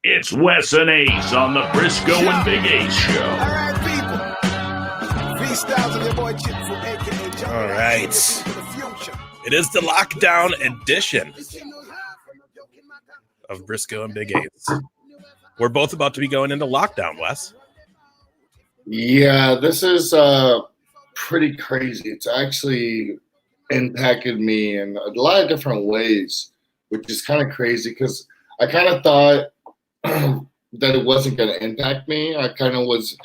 It's Wes and Ace on the Brisco and Big Ace Show. All right, people. Freestyles of your boy Chip from AKA. All right. It is the lockdown edition of Brisco and Big Ace. We're both about to be going into lockdown, Wes. Yeah, this is pretty crazy. It's actually impacted me in a lot of different ways, which is kind of crazy because I kind of thought that it wasn't going to impact me. I kind of was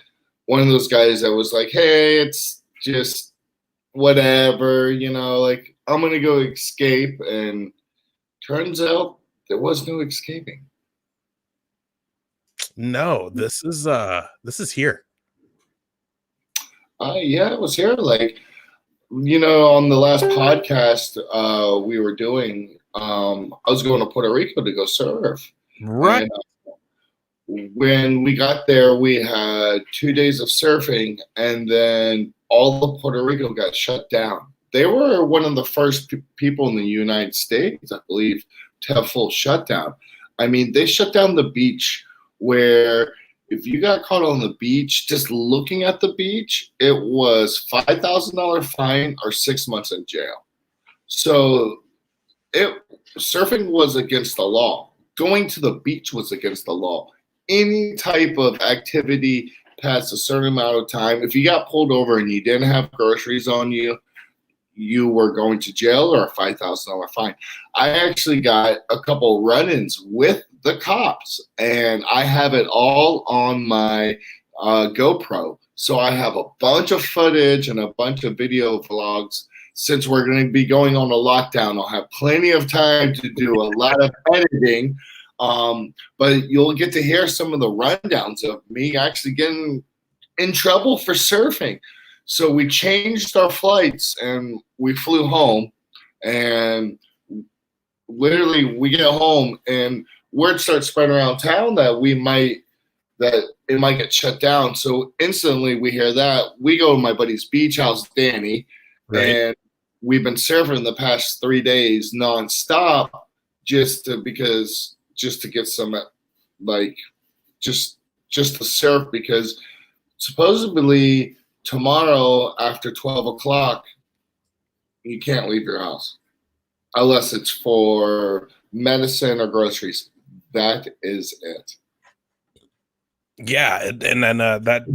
one of those guys that was like, hey, it's just whatever, like I'm going to go escape. And turns out there was no escaping. No, this is here. Yeah, it was here. Like, on the last podcast we were doing, I was going to Puerto Rico to go surf. Right. And when we got there, we had 2 days of surfing, and then all of Puerto Rico got shut down. They were one of the first people in the United States, I believe, to have full shutdown. I mean, they shut down the beach where if you got caught on the beach, just looking at the beach, it was $5,000 fine or 6 months in jail. So surfing was against the law. Going to the beach was against the law. Any type of activity past a certain amount of time, if you got pulled over and you didn't have groceries on you, you were going to jail or a $5,000 fine. I actually got a couple run-ins with the cops, and I have it all on my GoPro. So I have a bunch of footage and a bunch of video vlogs. Since we're going to be going on a lockdown, I'll have plenty of time to do a lot of editing. But you'll get to hear some of the rundowns of me actually getting in trouble for surfing. So we changed our flights and we flew home, and literally we get home and word starts spreading around town that it might get shut down. So instantly we hear that. We go to my buddy's beach house, Danny, right. And we've been surfing the past 3 days nonstop just to get some, just to surf, because supposedly tomorrow after 12 o'clock, you can't leave your house unless it's for medicine or groceries. That is it. Yeah, and then that,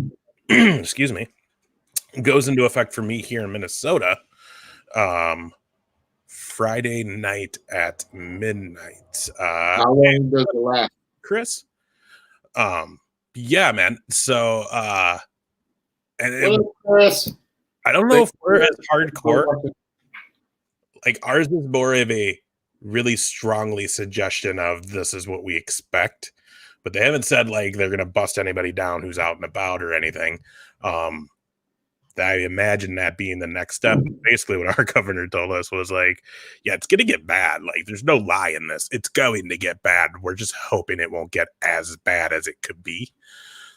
excuse me, goes into effect for me here in Minnesota. Friday night at midnight. How long does it last, Chris? Yeah, man. So, Chris? I don't know if we're as hardcore. Like, ours is more of a really strongly suggestion of this is what we expect, but they haven't said like they're going to bust anybody down who's out and about or anything. I imagine that being the next step. Basically what our governor told us was like, yeah, it's going to get bad. Like, there's no lie in this. It's going to get bad. We're just hoping it won't get as bad as it could be.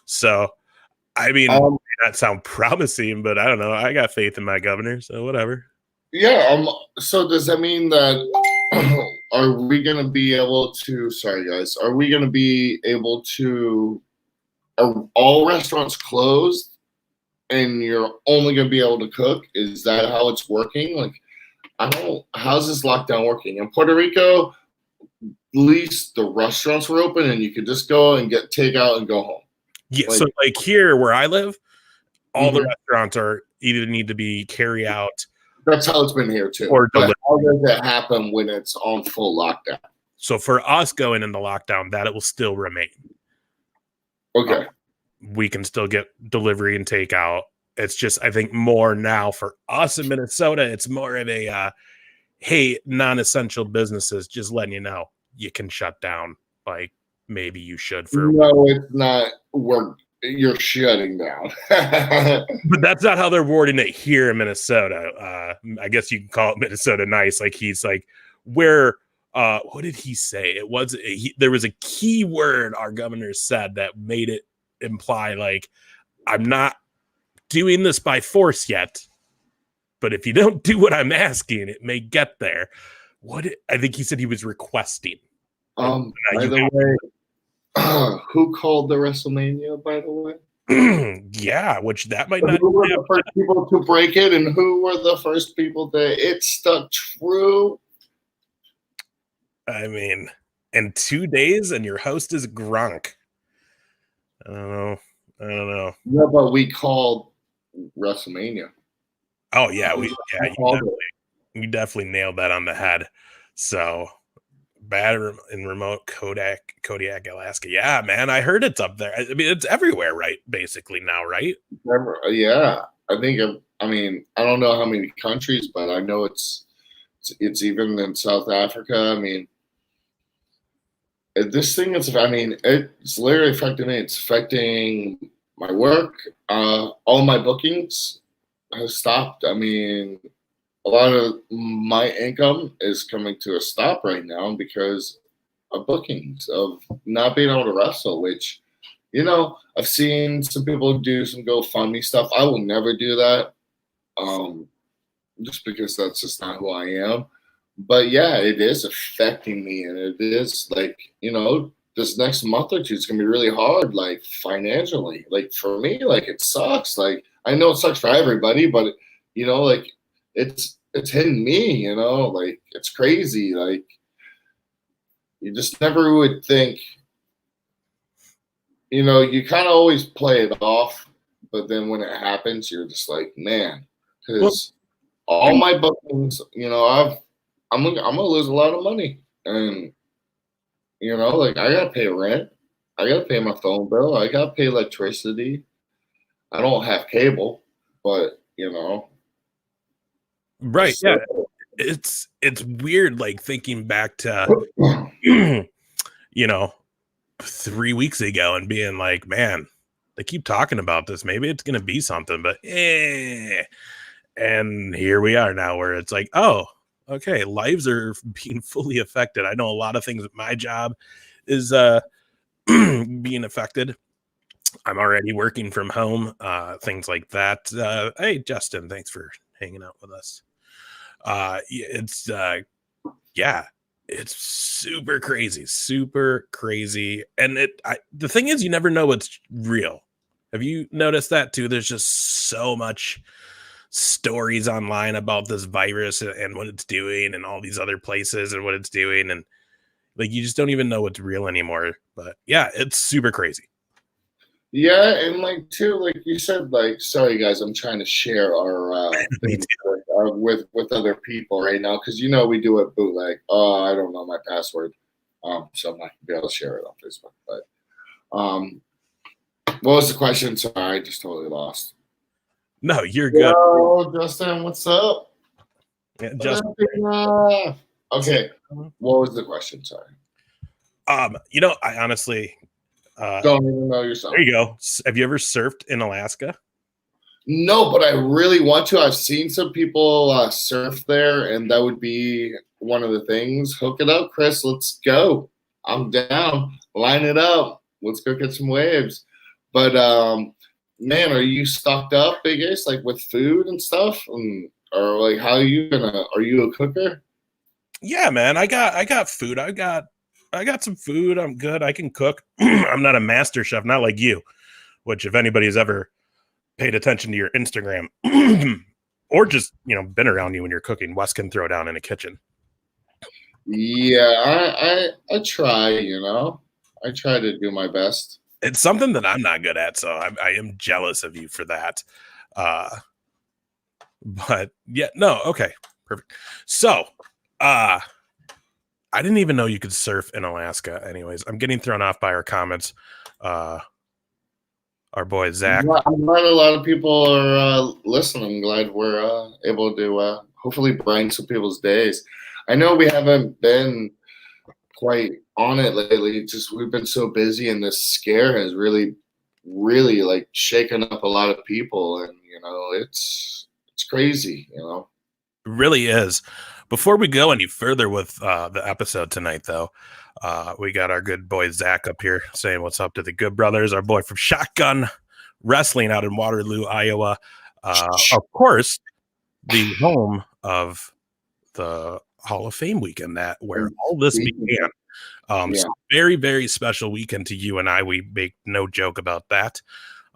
So, I mean, it may not sound promising, but I don't know. I got faith in my governor, so whatever. Yeah. So does that mean that are we going to be able to, are we going to be able to, are all restaurants closed and you're only going to be able to cook? Is that how it's working? Like, how's this lockdown working? In Puerto Rico, at least the restaurants were open and you could just go and get takeout and go home. Yeah, so like here where I live, all the restaurants are either need to be carry out. That's how it's been here too. Or but how does it happen when it's on full lockdown? So for us going into lockdown, that it will still remain. Okay. We can still get delivery and takeout. It's just, I think more now for us in Minnesota, it's more of a, hey, non-essential businesses, just letting you know, you can shut down. Like, maybe you should for. No, it's not. You're shutting down. But that's not how they're wording it here in Minnesota. I guess you can call it Minnesota nice. Like, he's like, where, what did he say? It was, there was a key word our governor said that made it imply like, I'm not doing this by force yet, but if you don't do what I'm asking, it may get there. I think he said he was requesting. By the way, Who called the WrestleMania, by the way? Yeah, which that might not. Who were the first people to break it, and who were the first people that it stuck true? I mean, in 2 days, and your host is Gronk. I don't know. Yeah, but we called WrestleMania. Oh yeah, you definitely nailed that on the head. So bad in remote Kodiak, Alaska. Yeah, man, I heard it's up there. I mean, it's everywhere, right? Basically now, right? Yeah, I think. I mean, I don't know how many countries, but I know it's even in South Africa. I mean, this thing is. I mean, it's literally affecting me. It's affecting my work. All my bookings have stopped. I mean, a lot of my income is coming to a stop right now because of bookings, of not being able to wrestle, which, I've seen some people do some GoFundMe stuff. I will never do that, just because that's just not who I am. But yeah, it is affecting me, and it is like, this next month or two is gonna be really hard, like financially. Like for me, like it sucks. Like I know it sucks for everybody, but like it's hitting me, like it's crazy. Like you just never would think, you kind of always play it off, but then when it happens, you're just like, man, because all my bookings, I'm gonna lose a lot of money, and like I gotta pay rent, I gotta pay my phone bill, I gotta pay electricity. I don't have cable, but Right. Yeah. It's weird, like thinking back to 3 weeks ago and being like, man, they keep talking about this. Maybe it's gonna be something, but and here we are now where it's like, oh, okay, lives are being fully affected. I know a lot of things at my job is being affected. I'm already working from home, things like that. Hey, Justin, thanks for hanging out with us. It's super crazy. And the thing is, you never know what's real. Have you noticed that too? There's just so much stories online about this virus and what it's doing, and all these other places and what it's doing, and like you just don't even know what's real anymore. But yeah, it's super crazy. Yeah, and like too, like you said, like sorry guys, I'm trying to share our things with other people right now because we do it bootleg. Oh, I don't know my password, so I'm not gonna be able to share it on Facebook. But what was the question? Sorry, I just totally lost. No, you're good. Hello, Justin, what's up? Yeah, Justin. Okay, what was the question? Sorry. I honestly don't even know yourself. There you go. Have you ever surfed in Alaska? No, but I really want to. I've seen some people surf there, and that would be one of the things. Hook it up, Chris. Let's go. I'm down. Line it up. Let's go get some waves. But man, are you stocked up, Big Ace, like with food and stuff? Or like, how are you gonna? Are you a cooker? Yeah, man. I got food. I got some food. I'm good. I can cook. I'm not a master chef, not like you, which if anybody's ever paid attention to your Instagram or just, been around you when you're cooking, Wes can throw down in a kitchen. Yeah, I try, I try to do my best. It's something that I'm not good at, so I am jealous of you for that. But yeah, no, okay, perfect. So, I didn't even know you could surf in Alaska. Anyways, I'm getting thrown off by our comments. Our boy Zach. I'm glad a lot of people are listening. I'm glad we're able to hopefully brighten some people's days. I know we haven't been quite on it lately. Just we've been so busy, and this scare has really like shaken up a lot of people, and it's crazy. It really is. Before we go any further with the episode tonight, though, we got our good boy Zach up here saying what's up to the Good Brothers, our boy from Shotgun Wrestling out in Waterloo, Iowa. Of course, the home of the Hall of Fame weekend, where all this began. So very, very special weekend to you and I. We make no joke about that.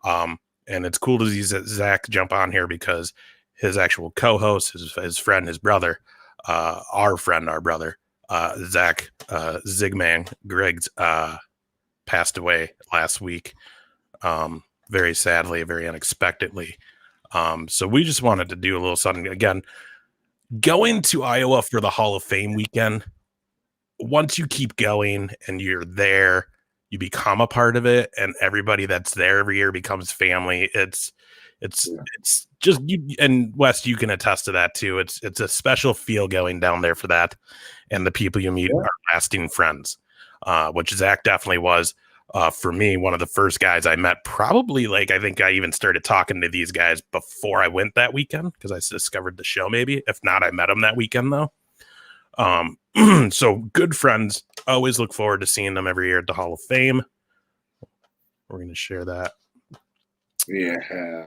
And it's cool to see Zach jump on here because his actual co-host, his friend, his brother, our brother, Zach Zigman Griggs, passed away last week. Very sadly, very unexpectedly. So we just wanted to do a little something. Again, going to Iowa for the Hall of Fame weekend, once you keep going and you're there, you become a part of it, and everybody that's there every year becomes family. It's just you, and Wes, you can attest to that too. It's a special feel going down there for that, and the people you meet are lasting friends, which Zach definitely was. For me, one of the first guys I met, probably like I think I even started talking to these guys before I went that weekend because I discovered the show. Maybe if not, I met them that weekend though. So good friends. Always look forward to seeing them every year at the Hall of Fame. We're going to share that. Yeah.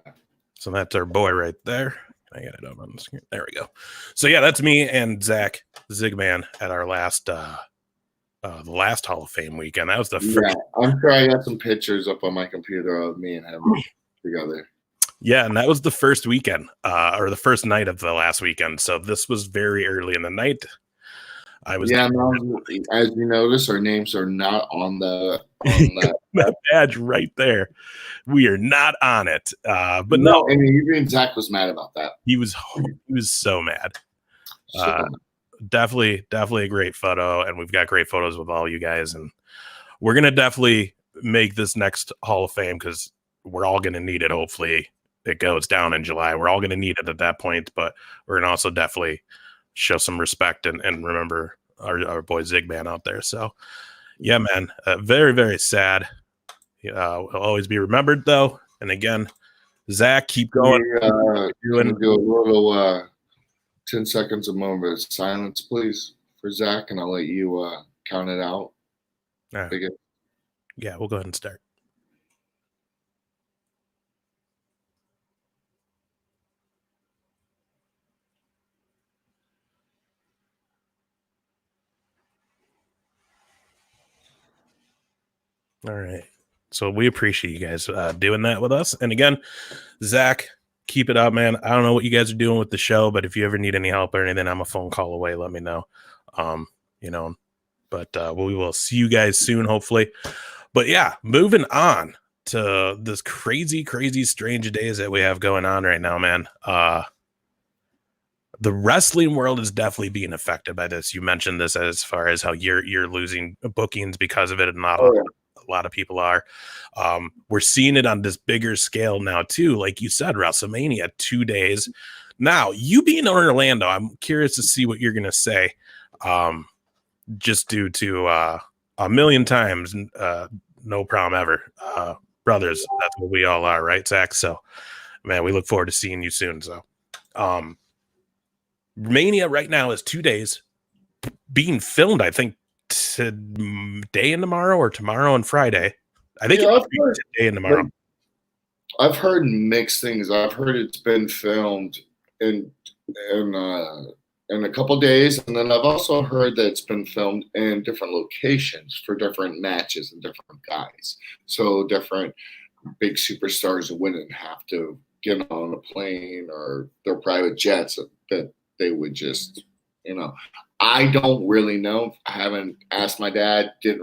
So that's our boy right there. I got it up on the screen. There we go. So yeah, that's me and Zach Zigman at our last, the last Hall of Fame weekend. That was the first. Yeah, I'm sure I got some pictures up on my computer of me and him together. Yeah, and that was the first weekend, or the first night of the last weekend. So this was very early in the night. I was as you notice, our names are not on that badge right there. We are not on it. But no, and even Zach was mad about that. He was so mad. Definitely a great photo, and we've got great photos with all you guys, and we're gonna definitely make this next Hall of Fame because we're all gonna need it. Hopefully, it goes down in July. We're all gonna need it at that point, but we're gonna also definitely show some respect and remember our boy Zigman out there. So, yeah, man, very, very sad. He'll always be remembered, though. And again, Zach, keep going. You want to do a little 10 seconds, a moment of silence, please, for Zach, and I'll let you count it out. Right. Yeah, we'll go ahead and start. All right. So we appreciate you guys doing that with us. And again, Zach, keep it up, man. I don't know what you guys are doing with the show, but if you ever need any help or anything, I'm a phone call away. Let me know. But we will see you guys soon, hopefully. But yeah, moving on to this crazy, crazy, strange days that we have going on right now, man. The wrestling world is definitely being affected by this. You mentioned this as far as how you're losing bookings because of it, and a lot of people are. We're seeing it on this bigger scale now too. Like you said, WrestleMania 2 days. Now, you being in Orlando, I'm curious to see what you're going to say. Just due to a million times, no problem ever. Brothers, that's what we all are, right, Zach? So, man, we look forward to seeing you soon. So, Mania right now is 2 days being filmed, I think, today and tomorrow, or tomorrow and Friday. I think it's today and tomorrow. I've heard mixed things. I've heard it's been filmed in a couple days, and then I've also heard that it's been filmed in different locations for different matches and different guys. So different big superstars wouldn't have to get on a plane or their private jets, that they would just, I don't really know. I haven't asked my dad. To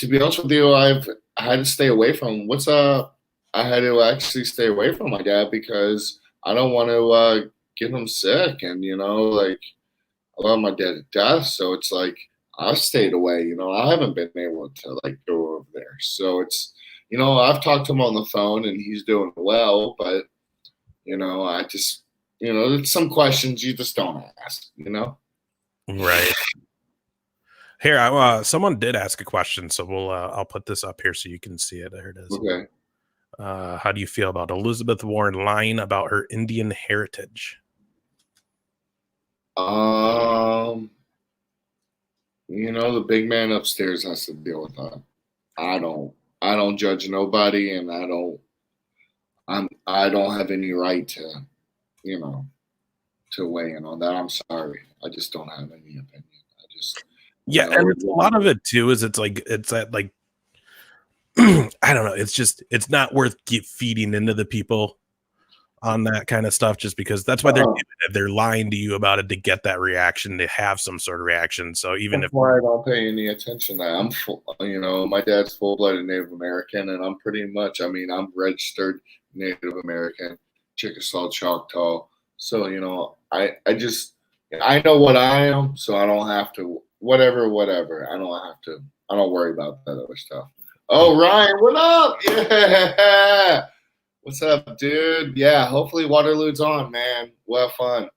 be honest with you, I had to stay away from I had to actually stay away from my dad because I don't want to get him sick, and I love my dad to death. So it's like I stayed away. I haven't been able to go over there. So it's I've talked to him on the phone and he's doing well, but I just it's some questions you just don't ask. Right. Here, someone did ask a question, so I'll put this up here so you can see it. There it is. Okay. How do you feel about Elizabeth Warren lying about her Indian heritage? The big man upstairs has to deal with that. I don't judge nobody, and I don't have any right to, to weigh in on that. I'm sorry. I just don't have any opinion. Yeah, and it's a lot of it too. Is it's that like I don't know. It's not worth feeding into the people on that kind of stuff, just because that's why they're lying to you about it to get that reaction, to have some sort of reaction. So even if why I don't pay any attention to that, I'm full, my dad's full-blooded Native American, and I'm pretty much, I'm registered Native American, Chickasaw, Choctaw. So I know what I am, so I don't have to whatever. I don't worry about that other stuff. Oh, Ryan, what up? Yeah. What's up, dude? Yeah, hopefully Waterloo's on, man. We'll have fun.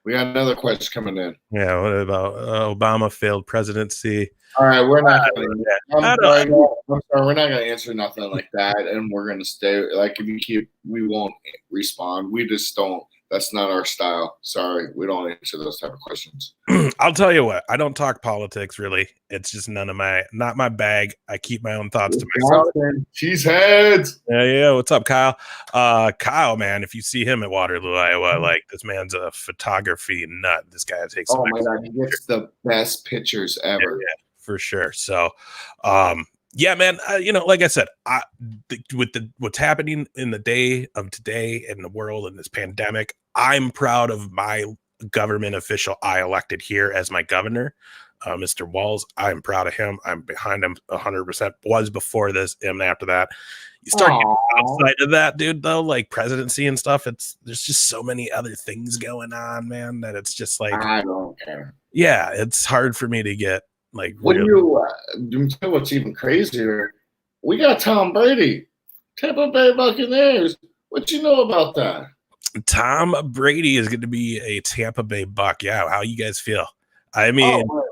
We got another question coming in. Yeah, what about Obama failed presidency? All right, we're not going to. We're not going to answer nothing like that, and we're going to stay. Like if we won't respond. We just don't. That's not our style. Sorry, we don't answer those type of questions. I'll tell you what. I don't talk politics really. It's just not my bag. I keep my own thoughts to myself. Cheeseheads. Yeah. What's up, Kyle? Kyle, man, if you see him at Waterloo, Iowa, like this man's a photography nut. This guy takes. Oh my god, he gets the best pictures ever. Yeah, for sure. So, yeah, man. Like I said, what's happening in the day of today in the world in this pandemic, I'm proud of my government official I elected here as my governor, Mr. Walz. I'm proud of him. I'm behind him 100%. Was before this, and after that, you start getting outside of that, dude. Though, like presidency and stuff, there's just so many other things going on, man. That it's just like I don't care. Yeah, it's hard for me to get. Like, when you tell what's even crazier, we got Tom Brady, Tampa Bay Buccaneers. What you know about that? Tom Brady is going to be a Tampa Bay Buck. Yeah, how you guys feel? I mean, wait,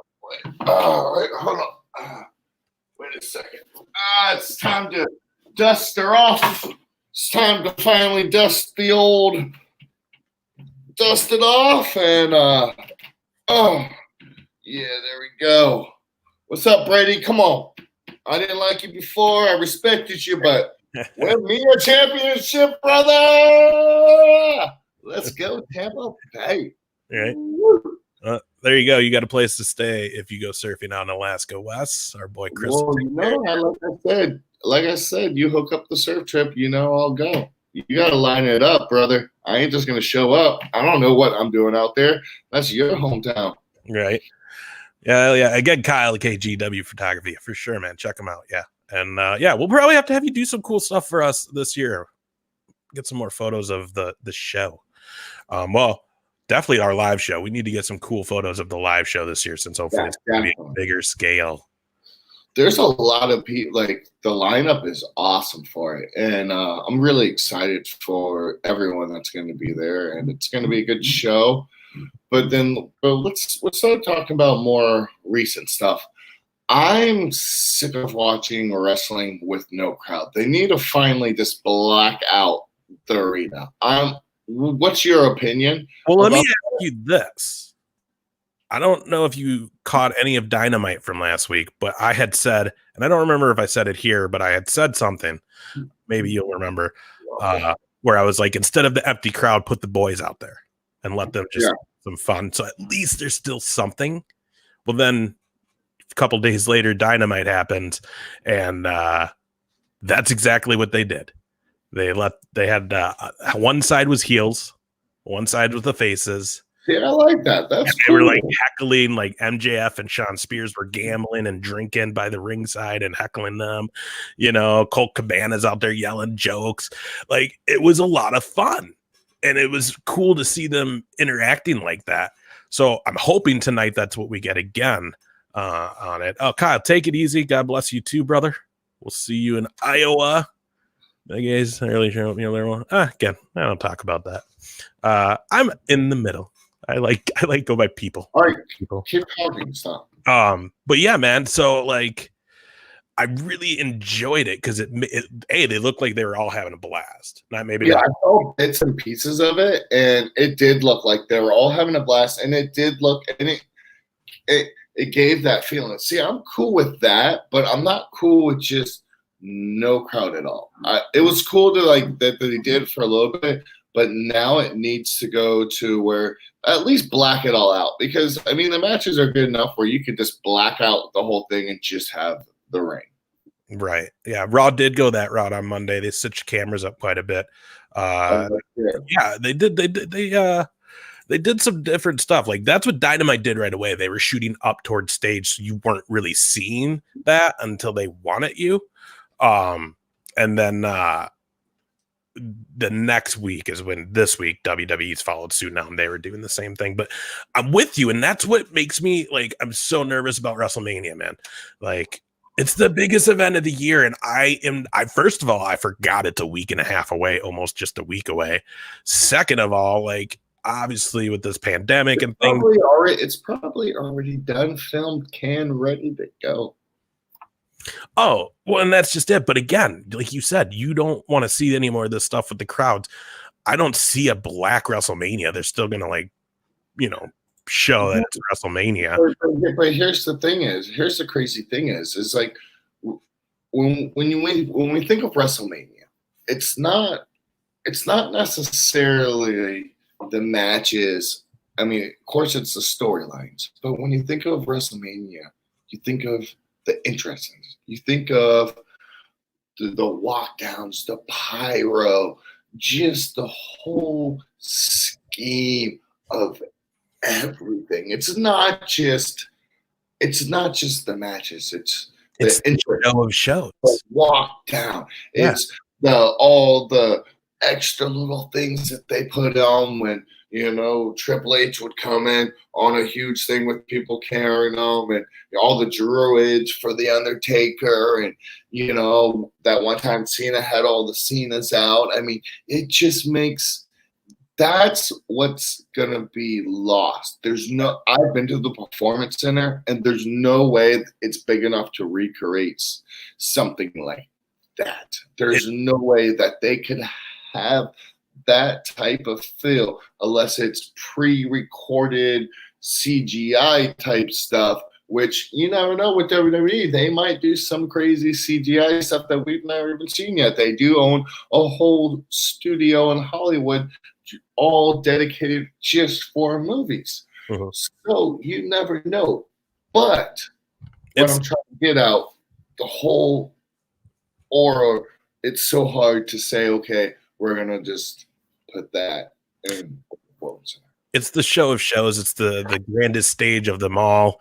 hold on. Wait a second. It's time to dust her off. It's time to finally dust it off, and yeah, there we go. What's up, Brady? Come on. I didn't like you before. I respected you, but win me a championship, brother. Let's go, Tampa Bay. Right. There you go. You got a place to stay if you go surfing out in Alaska, Wes. Our boy Chris. Well, like I said, you hook up the surf trip, I'll go. You got to line it up, brother. I ain't just going to show up. I don't know what I'm doing out there. That's your hometown. Right. Yeah. Again, Kyle, KGW Photography, for sure, man. Check them out. Yeah. And we'll probably have to have you do some cool stuff for us this year. Get some more photos of the show. Well, definitely our live show. We need to get some cool photos of the live show this year, since hopefully it's going to be a bigger scale. There's a lot of people, like the lineup is awesome for it. And I'm really excited for everyone that's going to be there, and it's going to be a good show. But let's start talking about more recent stuff. I'm sick of watching wrestling with no crowd. They need to finally just black out the arena. What's your opinion? Well, let me ask you this. I don't know if you caught any of Dynamite from last week, but I had said, and I don't remember if I said it here, but I had said something, maybe you'll remember, where I was like, instead of the empty crowd, put the boys out there and let them just have some fun. So at least there's still something. Well, then a couple days later, Dynamite happened, and that's exactly what they did. They had one side was heels, one side was the faces. Yeah, I like that. That's they were like heckling, like MJF and Sean Spears were gambling and drinking by the ringside and heckling them. Colt Cabana's out there yelling jokes. Like, it was a lot of fun, and it was cool to see them interacting like that. So I'm hoping tonight that's what we get again on it. Oh, Kyle, take it easy. God bless you too, brother. We'll see you in Iowa. Big A's early show. Again, I don't talk about that. I'm in the middle. I like go by people. All right, people. Keep talking. Stop. But yeah, man. So like, I really enjoyed it because they looked like they were all having a blast. Not maybe. Yeah, I saw bits and pieces of it, and it did look like they were all having a blast, and it did look, and it gave that feeling. See, I'm cool with that, but I'm not cool with just no crowd at all. It was cool to like that they did for a little bit, but now it needs to go to where at least black it all out, because I mean the matches are good enough where you could just black out the whole thing and just have the ring. Right. Yeah. Raw did go that route on Monday. They switched cameras up quite a bit. Yeah, they did. They did some different stuff. Like that's what Dynamite did right away. They were shooting up towards stage, so you weren't really seeing that until they wanted you. And then the next week is when this week WWE's followed suit now, and they were doing the same thing. But I'm with you, and that's what makes me like I'm so nervous about WrestleMania, man. Like it's the biggest event of the year, and I first of all, I forgot it's a week and a half away, almost just a week away. Second of all, like obviously with this pandemic and things, it's probably already done, filmed, canned, ready to go. Oh, well, and that's just it. But again, like you said, you don't want to see any more of this stuff with the crowds. I don't see a black WrestleMania. They're still gonna show that it's WrestleMania. But here's the crazy thing is like when we think of WrestleMania, it's not necessarily the matches. I mean, of course, it's the storylines. But when you think of WrestleMania, you think of the interesting. You think of the walk downs, the pyro, just the whole scheme of everything. It's not just the matches. It's the show of shows. The walk down. It's all the extra little things that they put on when Triple H would come in on a huge thing with people carrying them, and all the druids for the Undertaker, and that one time Cena had all the Cenas out. I mean, it just makes that's what's gonna be lost. I've been to the Performance Center, and there's no way it's big enough to recreate something like that. There's no way that they could have that type of feel unless it's pre-recorded CGI type stuff, which you never know with WWE. They might do some crazy CGI stuff that we've never even seen yet. They do own a whole studio in Hollywood all dedicated just for movies. Uh-huh. So you never know. But what I'm trying to get out, the whole aura, it's so hard to say, okay, we're going to just put that in. It's the show of shows. It's the grandest stage of them all.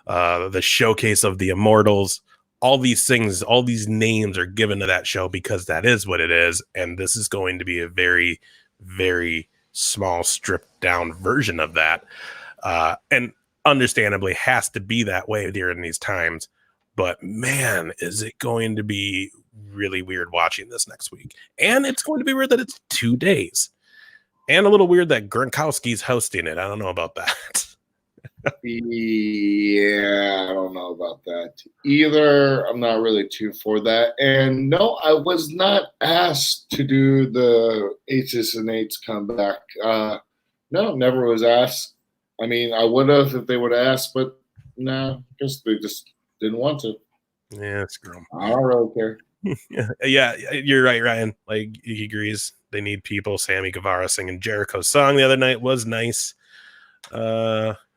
The showcase of the immortals. All these things, all these names are given to that show because that is what it is. And this is going to be a very, very small, stripped down version of that. And understandably has to be that way during these times. But man, is it going to be really weird watching this next week. And it's going to be weird that it's 2 days. And a little weird that Gronkowski's hosting it. I don't know about that. Yeah, I don't know about that either. I'm not really too for that. And no, I was not asked to do the H's and Eights comeback. No, never was asked. I mean, I would have if they would have asked, but no, I guess they just didn't want to. Yeah, screw them. I don't really care. Yeah, you're right, Ryan. Like, he agrees. They need people. Sammy Guevara singing Jericho's song the other night was nice.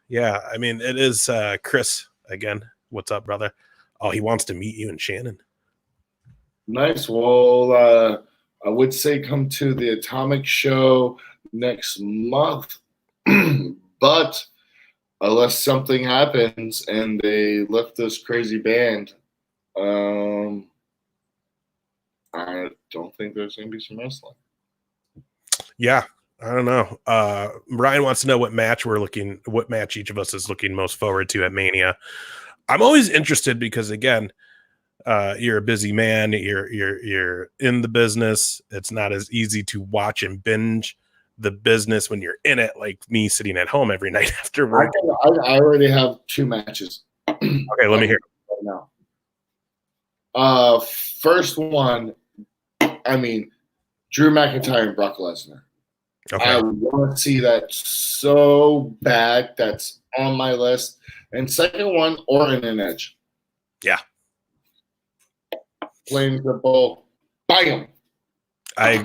Yeah, I mean, it is Chris again. What's up, brother? Oh, he wants to meet you and Shannon. Nice. Well, I would say come to the Atomic Show next month, but unless something happens and they lift this crazy band, I don't think there's going to be some wrestling. Yeah, I don't know. Ryan wants to know what match each of us is looking most forward to at Mania. I'm always interested because, again, you're a busy man. You're in the business. It's not as easy to watch and binge the business when you're in it, like me sitting at home every night after work. I already have 2 matches. Okay, let me hear. Right now. First one, I mean, Drew McIntyre and Brock Lesnar. Okay. I want to see that so bad. That's on my list. And second one, Orton and Edge. Yeah. Flames the bull. Bam. I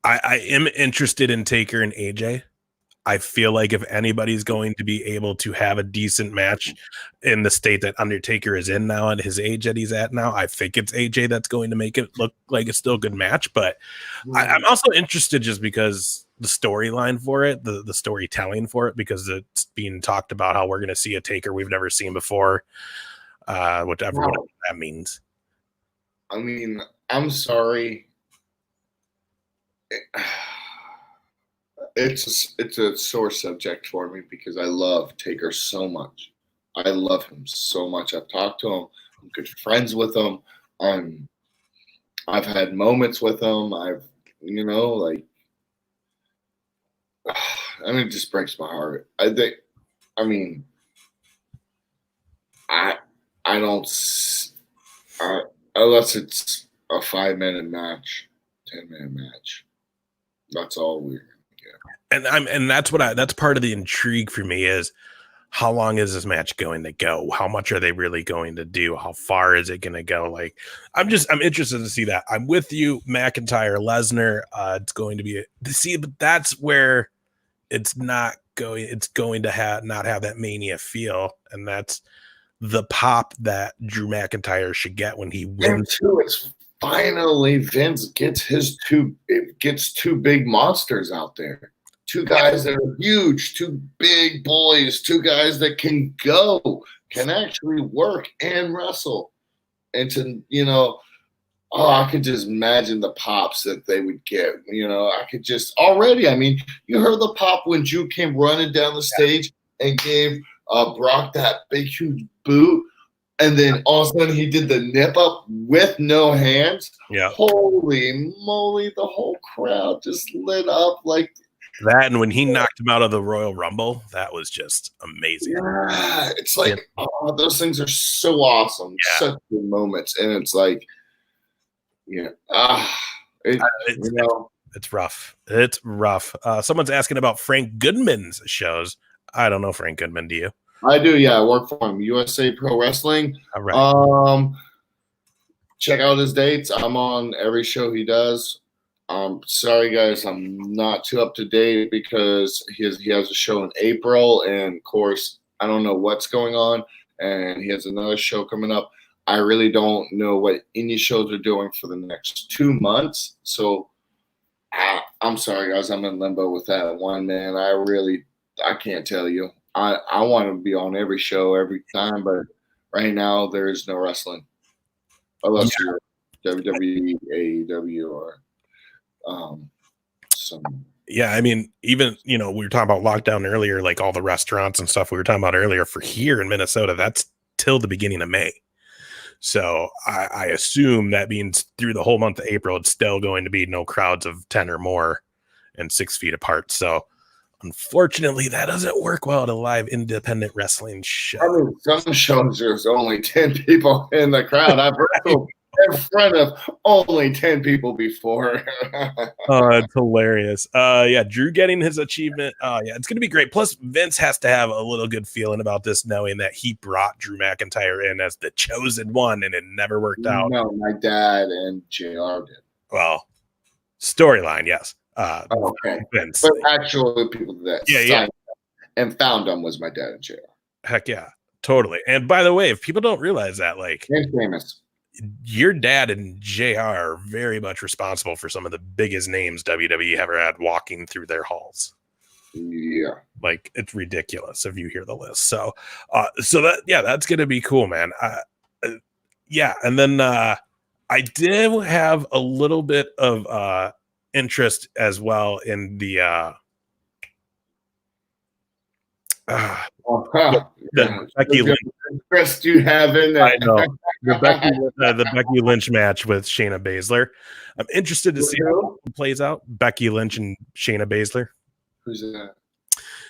I am interested in Taker and AJ. I feel like if anybody's going to be able to have a decent match in the state that Undertaker is in now at his age that he's at now, I think it's AJ that's going to make it look like it's still a good match. But I'm also interested just because the storyline for it, the storytelling for it, because it's being talked about how we're going to see a Taker we've never seen before, whatever that means. I mean, I'm sorry. It's a sore subject for me because I love Taker so much. I love him so much. I've talked to him. I'm good friends with him. I've had moments with him. It just breaks my heart. I don't unless it's a 5-minute match, 10-minute match. That's all we're gonna get. And that's part of the intrigue for me is how long is this match going to go? How much are they really going to do? How far is it going to go? Like, I'm interested to see that. I'm with you, McIntyre, Lesnar. It's going to be but that's where it's not going. It's going to not have that Mania feel, and that's the pop that Drew McIntyre should get when he wins. Too, it's finally Vince gets two big monsters out there. Two guys that are huge, two big boys, two guys that can actually work and wrestle. And I could just imagine the pops that they would get. I could just already, you heard the pop when Drew came running down the stage and gave Brock that big, huge boot. And then all of a sudden he did the nip up with no hands. Yeah. Holy moly, the whole crowd just lit up like that. And when he knocked him out of the Royal Rumble, that was just amazing. Yeah, it's like, those things are so awesome. Yeah. Such good moments. And it's like, it's rough. It's rough. Someone's asking about Frank Goodman's shows. I don't know Frank Goodman. Do you? I do, yeah. I work for him. USA Pro Wrestling. All right. Check out his dates. I'm on every show he does. Sorry, guys, I'm not too up to date because he has a show in April, and of course, I don't know what's going on, and he has another show coming up. I really don't know what any shows are doing for the next 2 months. So I'm sorry, guys. I'm in limbo with that one, man. I can't tell you. I want to be on every show every time, but right now there is no wrestling. Unless you're WWE, AEW, or some. Yeah, even, we were talking about lockdown earlier, like all the restaurants and stuff we were talking about earlier for here in Minnesota, that's till the beginning of May. So I assume that means through the whole month of April, it's still going to be no crowds of 10 or more and 6 feet apart. So unfortunately, that doesn't work well at a live independent wrestling show. Some shows there's only 10 people in the crowd. I've wrestled in front of only 10 people before. Oh, that's hilarious. Drew getting his achievement. It's going to be great. Plus, Vince has to have a little good feeling about this, knowing that he brought Drew McIntyre in as the chosen one, and it never worked out. No, my dad and JR did. Well, storyline, yes. Okay. Vince. But actually, people that signed and found them was my dad and JR. Heck yeah, totally. And by the way, if people don't realize that, like, and famous. Your dad and JR are very much responsible for some of the biggest names WWE ever had walking through their halls. Yeah. Like, it's ridiculous if you hear the list. So that's going to be cool, man. And then I did have a little bit of interest as well in the Becky Lynch. Interest you have in there. I know the Becky Lynch match with Shayna Baszler. I'm interested to see how it plays out. Becky Lynch and Shayna Baszler. Who's that?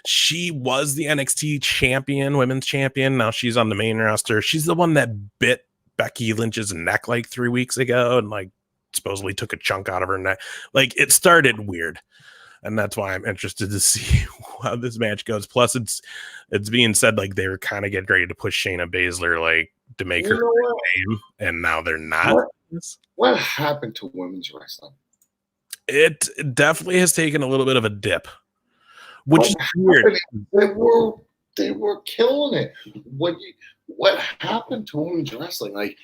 She was the NXT champion, women's champion. Now she's on the main roster. She's the one that bit Becky Lynch's neck like 3 weeks ago and like supposedly took a chunk out of her neck. Like, it started weird. And that's why I'm interested to see how this match goes. Plus, it's being said like they were kind of getting ready to push Shayna Baszler like to make her name, and now they're not. What happened to women's wrestling? It definitely has taken a little bit of a dip, which is weird. They were killing it. What happened to women's wrestling? Like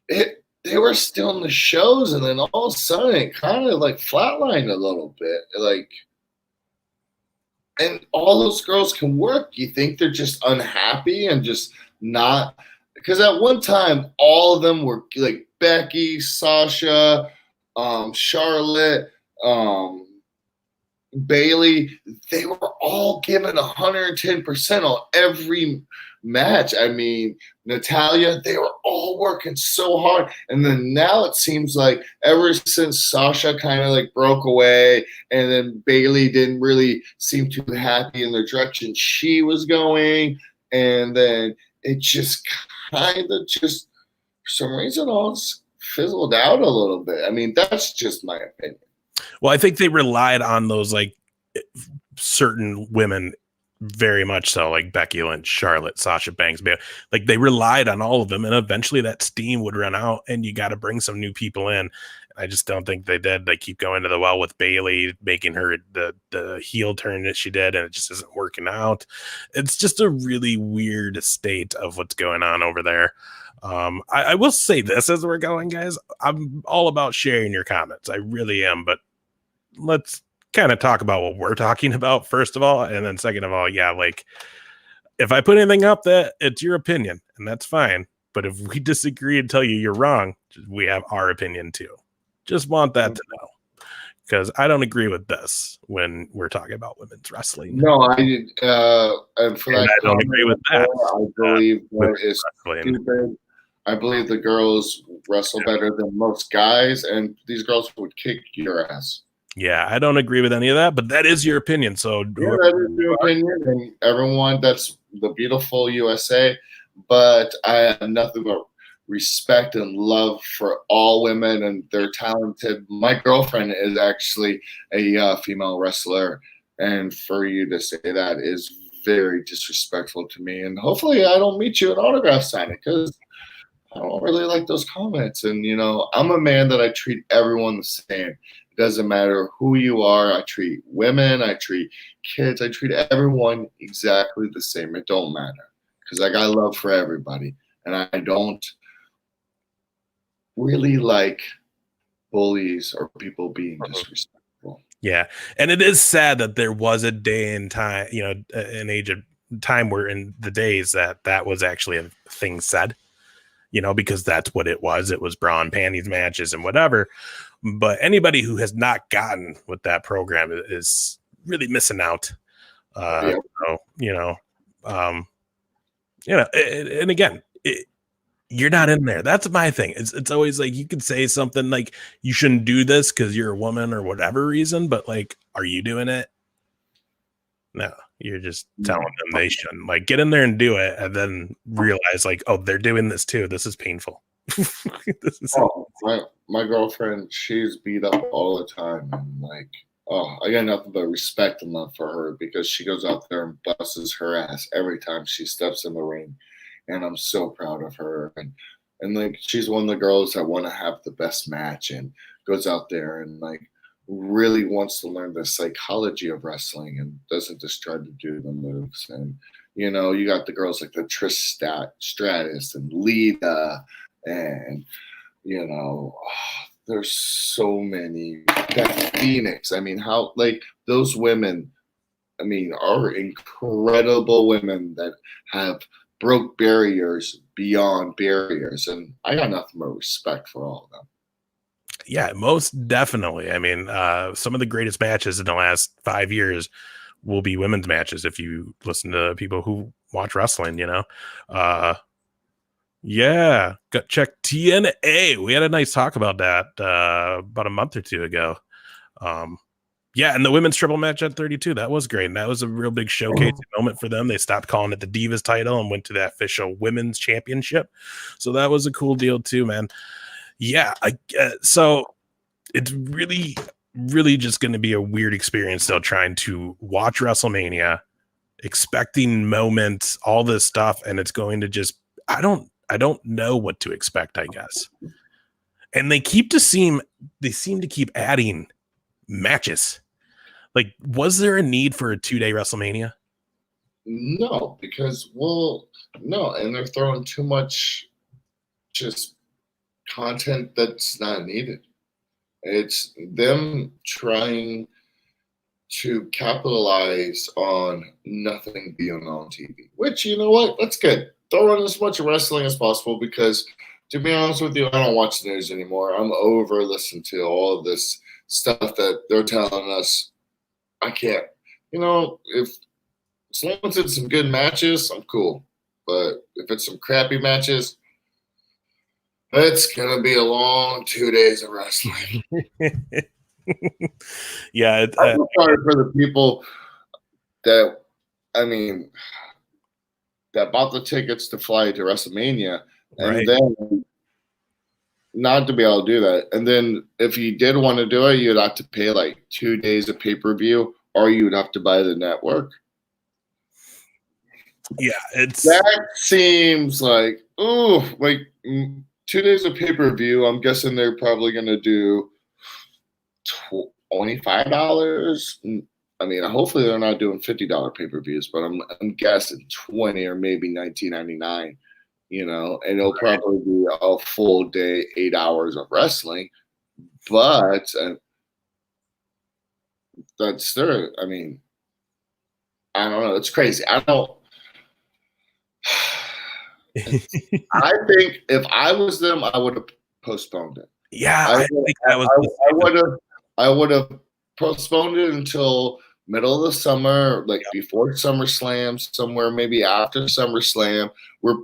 they were still in the shows, and then all of a sudden it kind of like flatlined a little bit. Like, and all those girls can work. You think they're just unhappy and just not? Because at one time, all of them were like Becky, Sasha, Charlotte, Bailey. They were all given 110% on every match. I mean, Natalia, they were all working so hard. And then now it seems like ever since Sasha kind of like broke away, and then Bailey didn't really seem too happy in the direction she was going, and then it just kind of just for some reason all fizzled out a little bit. I mean, that's just my opinion. Well, I think they relied on those like certain women very much so, like Becky Lynch, Charlotte, Sasha Banks. Like they relied on all of them, and eventually that steam would run out, and you got to bring some new people in. I just don't think they did. They keep going to the well with Bailey, making her the heel turn that she did, and it just isn't working out. It's just a really weird state of what's going on over there. I will say this as we're going, guys. I'm all about sharing your comments. I really am, but let's kind of talk about what we're talking about first of all, and then second of all, yeah, like if I put anything up, that it's your opinion, and that's fine. But if we disagree and tell you you're wrong, we have our opinion too. Just want that to know, because I don't agree with this when we're talking about women's wrestling. No, and for that, I don't agree with that. I believe that is stupid. I believe the girls wrestle better than most guys, and these girls would kick your ass. Yeah, I don't agree with any of that, but that is your opinion. So yeah, that is your opinion, and everyone, that's the beautiful USA. But I have nothing but respect and love for all women, and they're talented. My girlfriend is actually a female wrestler, and for you to say that is very disrespectful to me. And hopefully I don't meet you at autograph signing, because I don't really like those comments. And, you know, I'm a man that I treat everyone the same. It doesn't matter who you are. I treat women, I treat kids, I treat everyone exactly the same. It don't matter, because I got love for everybody. And I don't really like bullies or people being disrespectful. Yeah. And it is sad that there was a day and time, you know, an age of time where in the days that was actually a thing said, you know, because that's what it was. It was bra and panties matches and whatever. But anybody who has not gotten with that program is really missing out. Yeah. So, and again, you're not in there. That's my thing. It's always like you could say something like you shouldn't do this because you're a woman or whatever reason, but like, are you doing it? No, you're just telling them they shouldn't. Like, get in there and do it, and then realize like, oh, they're doing this too. This is painful. My girlfriend, she's beat up all the time, and like, I got nothing but respect and love for her, because she goes out there and busts her ass every time she steps in the ring. And I'm so proud of her. And like, she's one of the girls that want to have the best match and goes out there and like really wants to learn the psychology of wrestling and doesn't just try to do the moves. And, you know, you got the girls like the Trish Stratus and Lita, and, you know, there's so many. That Phoenix. I mean, how, like, those women, I mean, are incredible women that have broke barriers beyond barriers, and I got nothing but respect for all of them. Yeah, most definitely. I mean, some of the greatest matches in the last 5 years will be women's matches if you listen to people who watch wrestling, you know. Yeah, check TNA. We had a nice talk about that about a month or two ago. Yeah, and the women's triple match at 32, that was great. And that was a real big showcase moment for them. They stopped calling it the Divas title and went to the official women's championship. So that was a cool deal too, man. Yeah, so it's really, really just going to be a weird experience still trying to watch WrestleMania, expecting moments, all this stuff, and it's going to just, I don't know what to expect, I guess. And they seem to keep adding matches. Like, was there a need for a 2-day WrestleMania? No, because no, and they're throwing too much just content that's not needed. It's them trying to capitalize on nothing being on TV, which, you know what, that's good. Throw in as much wrestling as possible because, to be honest with you, I don't watch the news anymore. I'm over listening to all of this stuff that they're telling us. I can't. If as long as it's some good matches, I'm cool. But if it's some crappy matches, it's gonna be a long 2 days of wrestling. Yeah, I'm sorry for the people that bought the tickets to fly to WrestleMania, and right. then not to be able to do that. And then if you did want to do it, you'd have to pay like 2 days of pay-per-view, or you'd have to buy the network. Yeah, that seems like 2 days of pay-per-view. I'm guessing they're probably going to do $25. I mean, hopefully they're not doing $50 pay-per-views, but I'm guessing 20 or maybe $19.99. And it'll probably be a full day, 8 hours of wrestling. But that's their. I mean, I don't know. It's crazy. I think if I was them, I would have postponed it. Yeah, I think that was. I would have postponed it until middle of the summer, like before SummerSlam, somewhere maybe after SummerSlam, where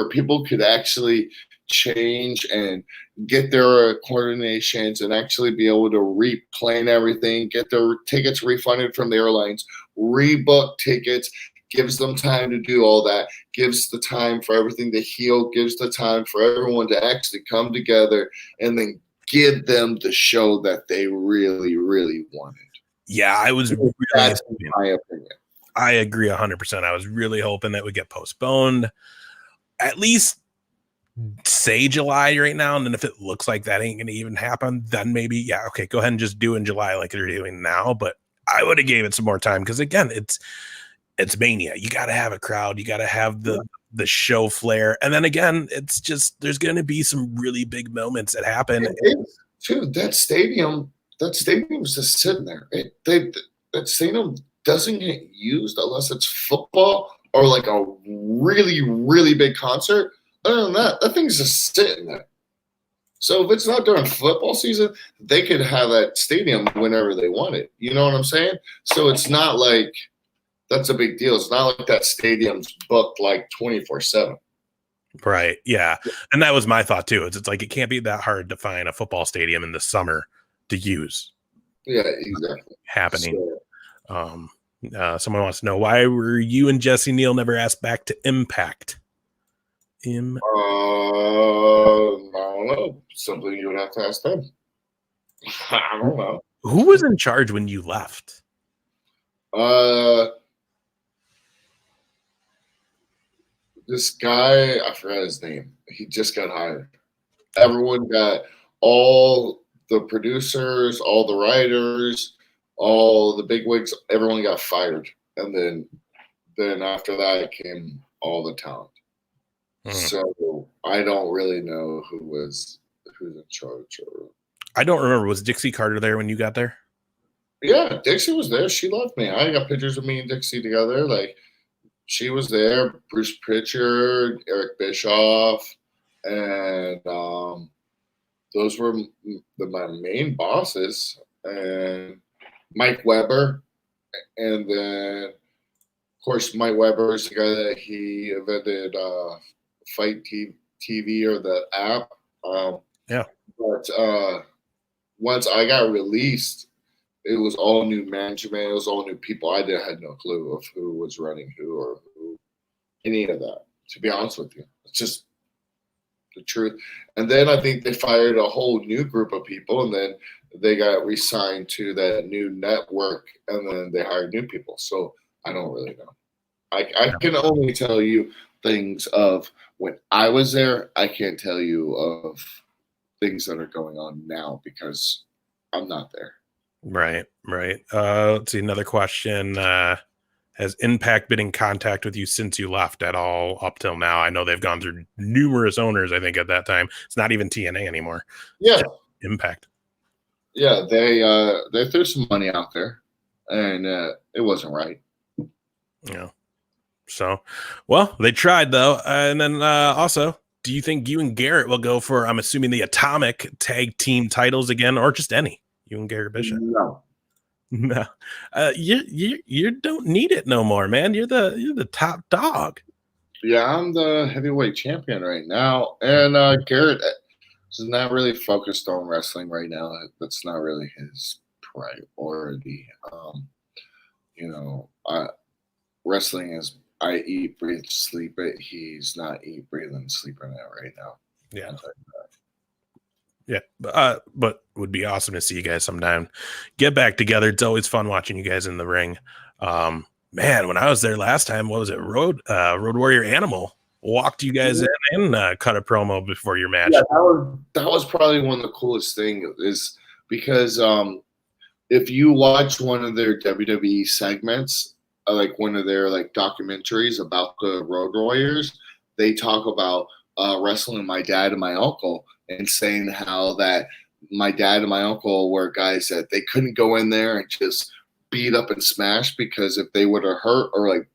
people could actually change and get their coordinations and actually be able to replan everything, get their tickets refunded from the airlines, rebook tickets, gives them time to do all that, gives the time for everything to heal, gives the time for everyone to actually come together and then give them the show that they really, really wanted. Yeah, I was really That's my opinion. I agree 100%. I was really hoping that would get postponed. At least say July right now, and then if it looks like that ain't going to even happen, then maybe, okay, go ahead and just do in July like they're doing now. But I would have gave it some more time because, again, it's Mania. You got to have a crowd. You got to have the show flair. And then, again, it's just there's going to be some really big moments that happen. Dude, that stadium's just sitting there. That stadium doesn't get used unless it's football or like a really, really big concert. Other than that, that thing's just sitting there. So if it's not during football season, they could have that stadium whenever they want it. You know what I'm saying? So it's not like that's a big deal. It's not like that stadium's booked like 24/7. Right. Yeah. And that was my thought too. It's like it can't be that hard to find a football stadium in the summer to use. Yeah, exactly. Happening. So. Someone wants to know, why were you and Jesse Neal never asked back to Impact? I don't know. Something you would have to ask them. I don't know. Who was in charge when you left? This guy, I forgot his name. He just got hired. Everyone got, all the producers, all the writers, all the bigwigs, everyone got fired. And then after that came all the talent. So I don't really know who's in charge. I don't remember. Was Dixie Carter there when you got there? Yeah, Dixie was there. She loved me. I got pictures of me and Dixie together. Like, she was there. Bruce Pritchard, Eric Bischoff, and those were my main bosses. And Mike Weber, and then of course Mike Weber is the guy that he invented Fight TV or the app. But once I got released, it was all new management. It was all new people. I had no clue of who was running who or who, any of that. To be honest with you, it's just the truth. And then I think they fired a whole new group of people, and then they got re-signed to that new network, and then they hired new people. So I don't really know. I can only tell you things of when I was there. I can't tell you of things that are going on now because I'm not there. Right. Let's see. Another question. Has Impact been in contact with you since you left at all up till now? I know they've gone through numerous owners, I think, at that time. It's not even TNA anymore. Yeah. Impact. Yeah, they threw some money out there, and it wasn't right. Yeah. So, well, they tried though, and then also, do you think you and Garrett will go for? I'm assuming the Atomic Tag Team titles again, or just any? You and Garrett Bishop? No. No, you don't need it no more, man. You're the top dog. Yeah, I'm the heavyweight champion right now, and Garrett is not really focused on wrestling right now. That's not really his priority. Wrestling is I eat, breathe, sleep it. He's not eat, breathing, sleeping it right now. Yeah. Yeah, but would be awesome to see you guys sometime get back together. It's always fun watching you guys in the ring. Man, when I was there last time, what was it? Road Warrior Animal walked you guys in and cut a promo before your match. Yeah, that was probably one of the coolest things is because if you watch one of their WWE segments, like one of their like documentaries about the Road Warriors, they talk about wrestling my dad and my uncle and saying how that my dad and my uncle were guys that they couldn't go in there and just beat up and smash because if they would have hurt or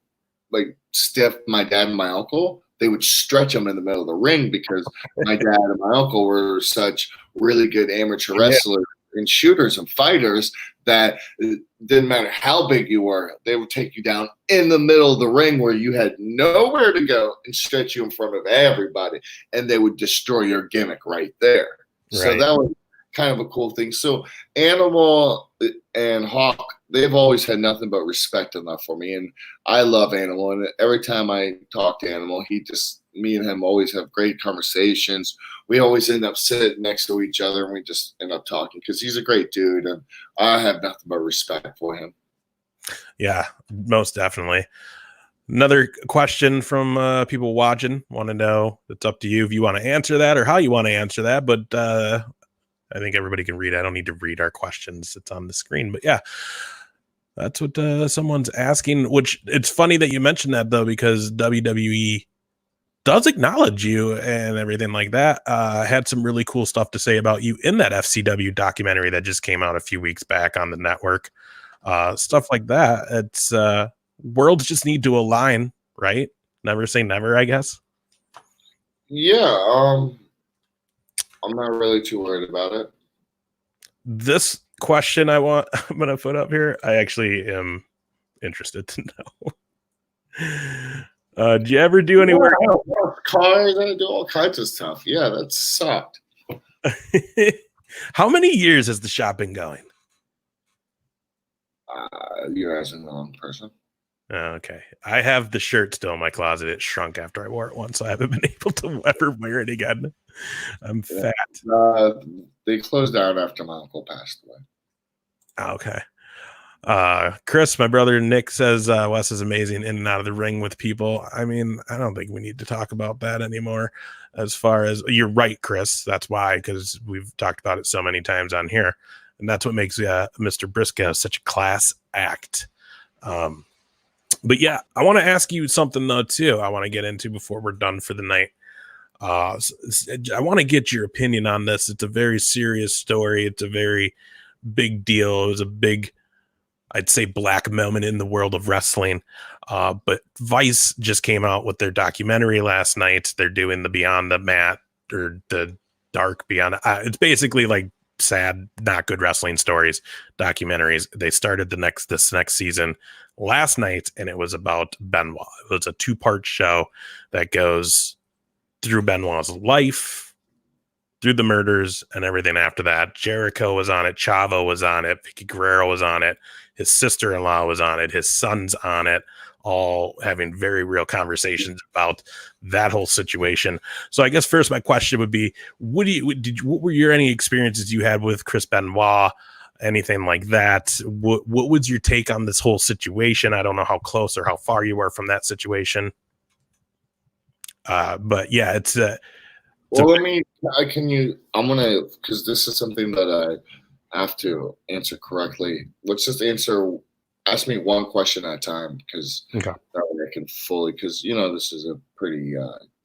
like stiff my dad and my uncle, they would stretch them in the middle of the ring because my dad and my uncle were such really good amateur wrestlers and shooters and fighters that it didn't matter how big you were, they would take you down in the middle of the ring where you had nowhere to go and stretch you in front of everybody, and they would destroy your gimmick right there. Right. So that was kind of a cool thing. So Animal and Hawk, they've always had nothing but respect enough for me, and I love Animal. And every time I talk to Animal, me and him always have great conversations. We always end up sitting next to each other, and we just end up talking because he's a great dude, and I have nothing but respect for him. Yeah, most definitely. Another question from people watching. Want to know, it's up to you if you want to answer that or how you want to answer that, but I think everybody can read. I don't need to read our questions. It's on the screen, but yeah, that's what someone's asking, which it's funny that you mentioned that though, because WWE does acknowledge you and everything like that. Had some really cool stuff to say about you in that FCW documentary that just came out a few weeks back on the network. Stuff like that. It's worlds just need to align, right? Never say never, I guess. Yeah, I'm not really too worried about it. This question I'm going to put up here, I actually am interested to know. Do you ever do any work? Cars, I do all kinds of stuff. Yeah, that sucked. How many years has the shop been going? You're asking the wrong person. Okay. I have the shirt still in my closet. It shrunk after I wore it once, so I haven't been able to ever wear it again. I'm fat. They closed down after my uncle passed away. Okay. Chris, my brother Nick says Wes is amazing in and out of the ring with people. I mean, I don't think we need to talk about that anymore. As far as you're right, Chris. That's why, because we've talked about it so many times on here. And that's what makes Mr. Brisco such a class act. But yeah, I want to ask you something though too. I want to get into before we're done for the night. I want to get your opinion on this. It's a very serious story. It's a very big deal. It was a big, I'd say, black moment in the world of wrestling. But Vice just came out with their documentary last night. They're doing the Beyond the Mat or the Dark Beyond. It's basically like sad, not good wrestling stories, documentaries. They started this next season last night, and it was about Benoit. It was a 2-part show that goes through Benoit's life, through the murders and everything after that. Jericho was on it. Chavo was on it. Vicky Guerrero was on it. His sister-in-law was on it. His son's on it, all having very real conversations about that whole situation. So I guess first my question would be, what were your any experiences you had with Chris Benoit, anything like that? What was your take on this whole situation? I don't know how close or how far you were from that situation. But yeah, I'm gonna, because this is something that have to answer correctly. Let's just ask me one question at a time, because Okay. that way I can fully, because this is a pretty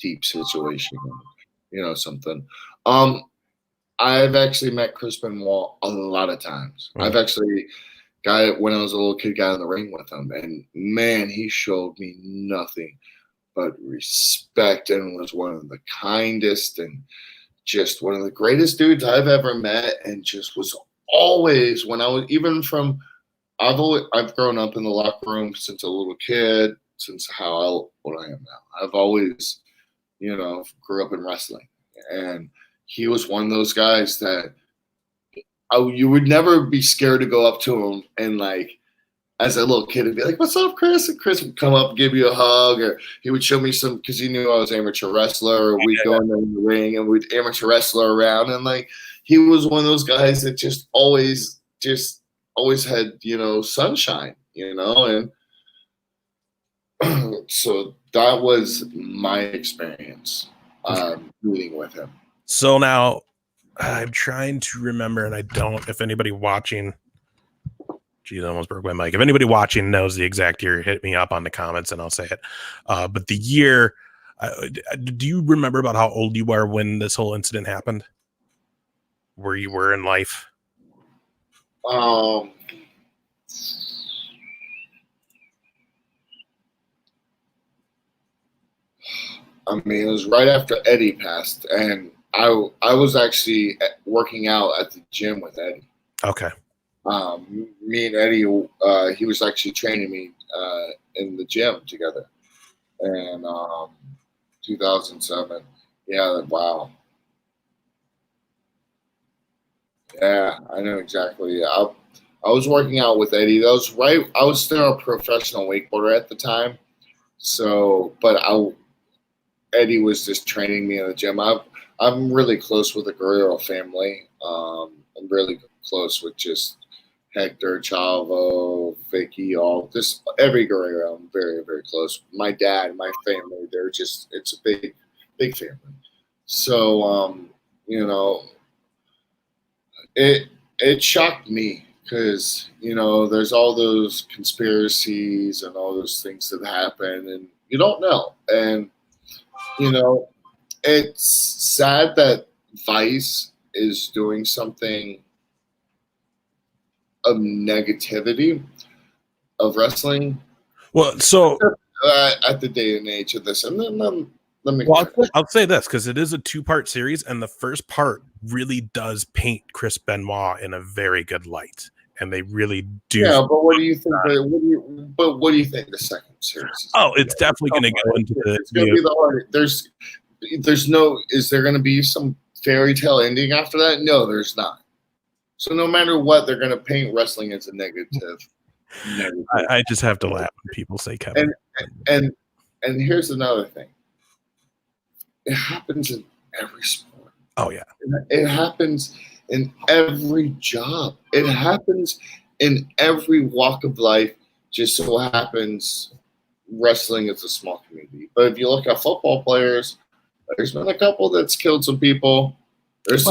deep situation, something. I've actually met Chris Benoit a lot of times. Right. I've actually when I was a little kid, got in the ring with him, and man, he showed me nothing but respect and was one of the kindest and just one of the greatest dudes I've ever met, and just was always, when I was, even from, I've grown up in the locker room since a little kid, since what I am now. I've always, grew up in wrestling, and he was one of those guys that you would never be scared to go up to him and, like, as a little kid, and be like, "What's up, Chris?" And Chris would come up and give you a hug, or he would show me some, because he knew I was amateur wrestler, or we'd go in the ring and we'd amateur wrestler around, and like, he was one of those guys that just always had, sunshine, and so that was my experience meeting with him. So now I'm trying to remember, and I don't, if anybody watching, geez, I almost broke my mic. If anybody watching knows the exact year, hit me up on the comments and I'll say it. But the year, do you remember about how old you were when this whole incident happened? Where you were in life? I mean, it was right after Eddie passed, and I was actually working out at the gym with Eddie. Okay. Me and Eddie, he was actually training me in the gym together. And 2007, yeah, wow. Yeah, I know exactly. I was working out with Eddie. That was right. I was still a professional wakeboarder at the time. So, but Eddie was just training me in the gym. I'm really close with the Guerrero family. I'm really close with just Hector, Chavo, Vicky, just every Guerrero. I'm very, very close. My dad, my family, it's a big, big family. So, it shocked me, because, there's all those conspiracies and all those things that happen, and you don't know. And, it's sad that Vice is doing something of negativity of wrestling. Well, so at the day and age of this, and then let me. Well, I'll say this, because it is a 2-part series, and the first part really does paint Chris Benoit in a very good light, and they really do. Yeah, but what do you think? What do you think the second series is? Oh, it's definitely going to go into the. It's going to be the hard. There's no. Is there going to be some fairy tale ending after that? No, there's not. So no matter what, they're going to paint wrestling as a negative. I just have to laugh when people say Kevin. And here's another thing. It happens in every sport. Oh yeah. It happens in every job. It happens in every walk of life. Just so happens wrestling is a small community. But if you look at football players, there's been a couple that's killed some people. There's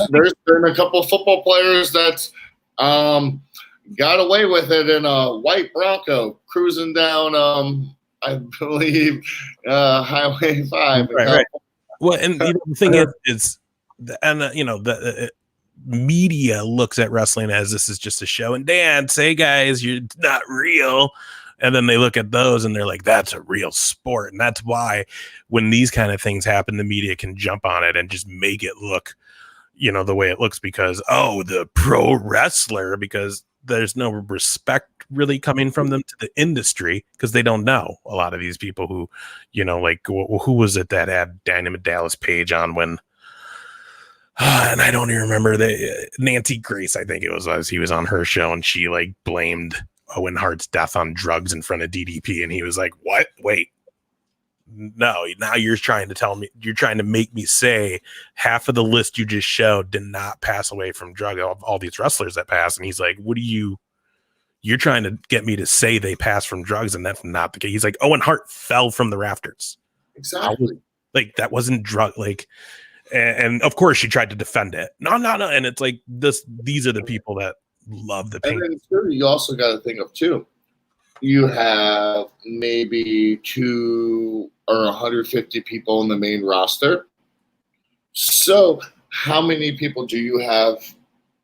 been a couple of football players that got away with it in a white Bronco cruising down, I believe, Highway 5. Right. Well, and the thing is the media looks at wrestling as this is just a show and dance. Hey guys, you're not real. And then they look at those and they're like, that's a real sport. And that's why when these kind of things happen, the media can jump on it and just make it look, the way it looks, because, the pro wrestler, because there's no respect really coming from them to the industry, because they don't know a lot of these people who, like, who was it that had Dynamite Dallas Page on when, and I don't even remember, Nancy Grace, I think it was he was on her show, and she like blamed Owen Hart's death on drugs in front of DDP, and he was like, what? Wait, no, now you're trying to make me say half of the list you just showed did not pass away from drug, all these wrestlers that passed. And he's like, you're trying to get me to say they passed from drugs, and that's not the case. He's like, Owen Hart fell from the rafters. Exactly. Like, that wasn't drug, like, and of course she tried to defend it. No. And it's like these are the people that love the And paint. then too, you also got to think of too. You have maybe 2 or 150 people in the main roster. So how many people do you have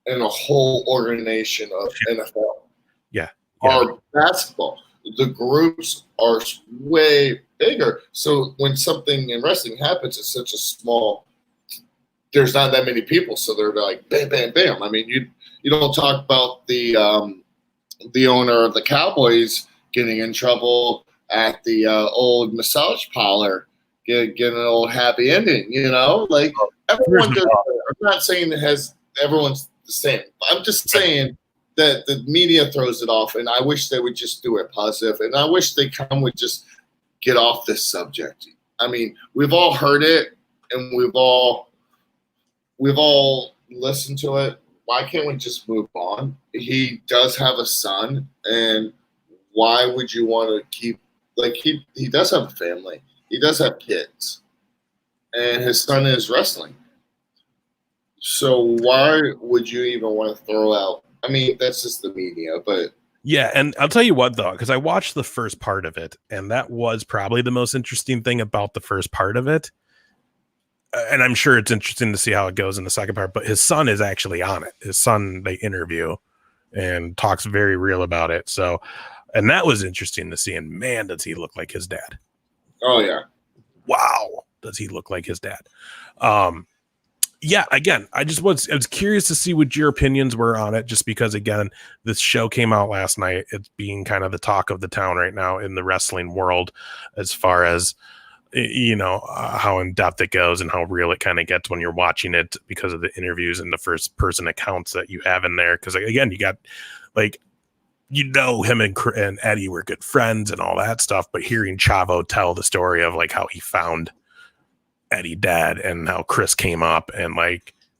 in a whole organization of NFL? Yeah. Or basketball? The groups are way bigger. So when something in wrestling happens, it's such a small. There's not that many people, so they're like bam, bam, bam. I mean, you don't talk about the owner of the Cowboys getting in trouble at the old massage parlor, getting an old happy ending. Like everyone does. I'm not saying everyone's the same. I'm just saying that the media throws it off, and I wish they would just do it positive. And I wish they would just get off this subject. I mean, we've all heard it, and we've all listened to it. Why can't we just move on? He does have a son, and why would you want to keep he does have a family. He does have kids, and his son is wrestling. So why would you even want to throw out? I mean, that's just the media, but yeah, and I'll tell you what though, because I watched the first part of it, and that was probably the most interesting thing about the first part of it. And I'm sure it's interesting to see how it goes in the second part, but his son is actually on it. His son, they interview and talks very real about it. So, and that was interesting to see. And man, does he look like his dad. Oh yeah. Wow. Does he look like his dad? Yeah, again, I was curious to see what your opinions were on it, just because, again, this show came out last night. It's being kind of the talk of the town right now in the wrestling world, as far as, how in depth it goes and how real it kind of gets when you're watching it because of the interviews and the first person accounts that you have in there. Because again, you got him and Eddie were good friends and all that stuff, but hearing Chavo tell the story of how he found Eddie dad and how Chris came up, and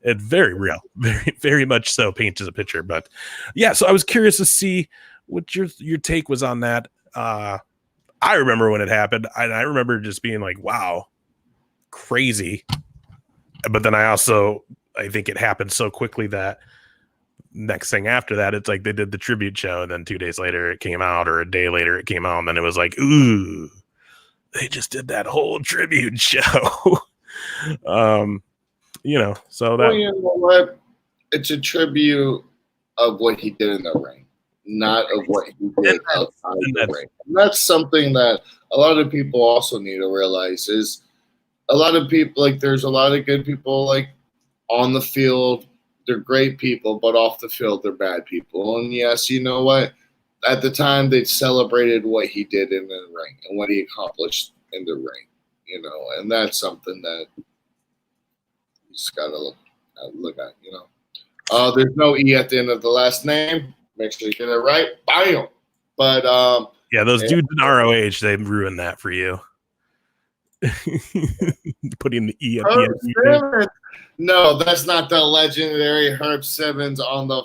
it's very real, very, very much so paints a picture. But yeah, so I was curious to see what your take was on that. I remember when it happened, and I remember just being like, wow, crazy. But then I think it happened so quickly that next thing after that, it's like they did the tribute show, and then 2 days later it came out, or a day later it came out, and then it was like, ooh, they just did that whole tribute show. So that. You know what? It's a tribute of what he did in the ring, not of what he did outside the ring. And that's something that a lot of people also need to realize is a lot of people, there's a lot of good people, on the field, they're great people, but off the field, they're bad people. And yes, you know what? At the time, they celebrated what he did in the ring and what he accomplished in the ring, and that's something that you just got to look at, There's no E at the end of the last name. Make sure you get it right. Bam. But yeah, those dudes in ROH, they ruined that for you. Putting the E at the end. No, that's not the legendary Herb Simmons on the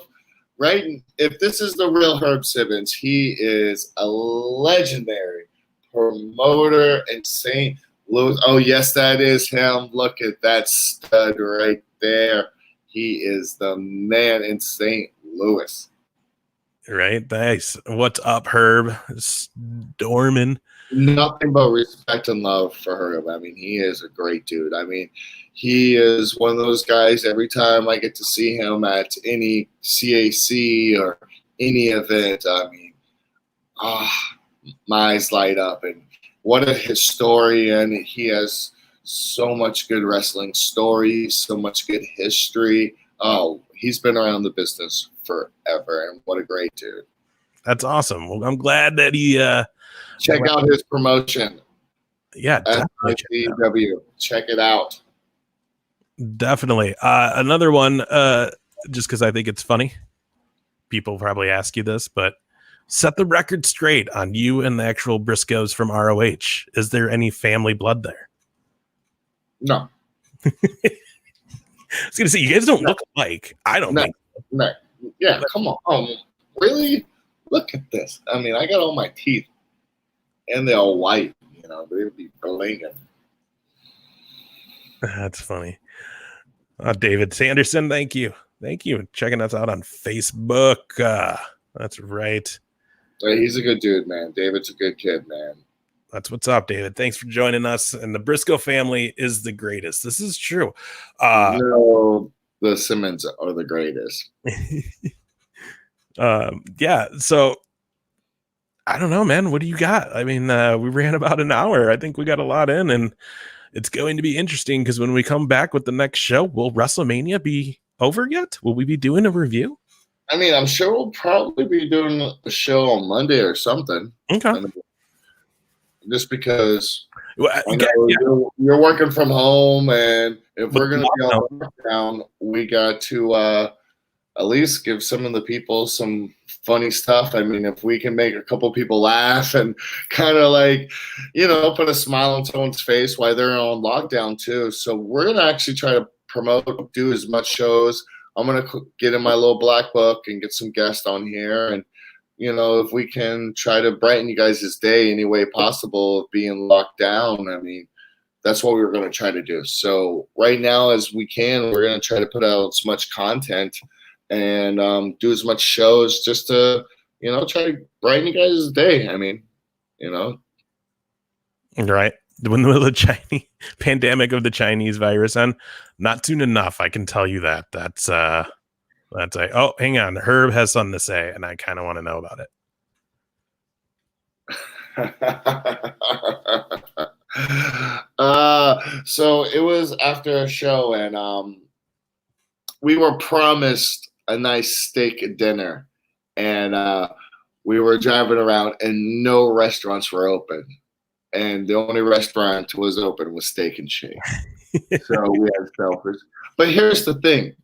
right. If this is the real Herb Simmons, he is a legendary promoter in St. Louis. Oh, yes, that is him. Look at that stud right there. He is the man in St. Louis. Right. Nice. What's up, Herb? Storming. Nothing but respect and love for Herb. I mean, he is a great dude. I mean, he is one of those guys, every time I get to see him at any CAC or any event, I mean, my eyes light up. And what a historian. He has so much good wrestling stories, so much good history. Oh, he's been around the business forever, and what a great dude. That's awesome. Well, I'm glad that he check out his promotion. Yeah, definitely. Check it out. Definitely. Another one, just because I think it's funny. People probably ask you this, but set the record straight on you and the actual Briscoes from ROH. Is there any family blood there? No. I was going to say, you guys don't look alike. I don't think. No. Yeah, come on. Really? Look at this. I mean, I got all my teeth, and they're all white. They'd be blinging. That's funny. David Sanderson, thank you. Thank you. Checking us out on Facebook. That's right. He's a good dude, man. David's a good kid, man. That's what's up, David. Thanks for joining us. And the Brisco family is the greatest. This is true. No, the Simmons are the greatest. Yeah. So I don't know, man. What do you got? I mean, we ran about an hour. I think we got a lot in, and it's going to be interesting because when we come back with the next show, will WrestleMania be over yet? Will we be doing a review? I mean, I'm sure we'll probably be doing a show on Monday or something. Okay. Just because Yeah. you're working from home, and if we're going to be on lockdown, we got to at least give some of the people some funny stuff. I mean, if we can make a couple people laugh and kind of like, put a smile on someone's face while they're on lockdown too. So we're going to actually try to promote, do as much shows. I'm going to get in my little black book and get some guests on here. And, if we can try to brighten you guys' day any way possible, being locked down, I mean, that's what we're going to try to do. So right now as we can, we're going to try to put out as much content and do as much shows just to, try to brighten you guys' day. I mean, Right. When the Chinese pandemic of the Chinese virus on, not soon enough. I can tell you that. That's oh, hang on. Herb has something to say, and I kind of want to know about it. So it was after a show, and we were promised a nice steak dinner, and we were driving around, and no restaurants were open. And the only restaurant was open was Steak and Shake. So we had selfish. But here's the thing.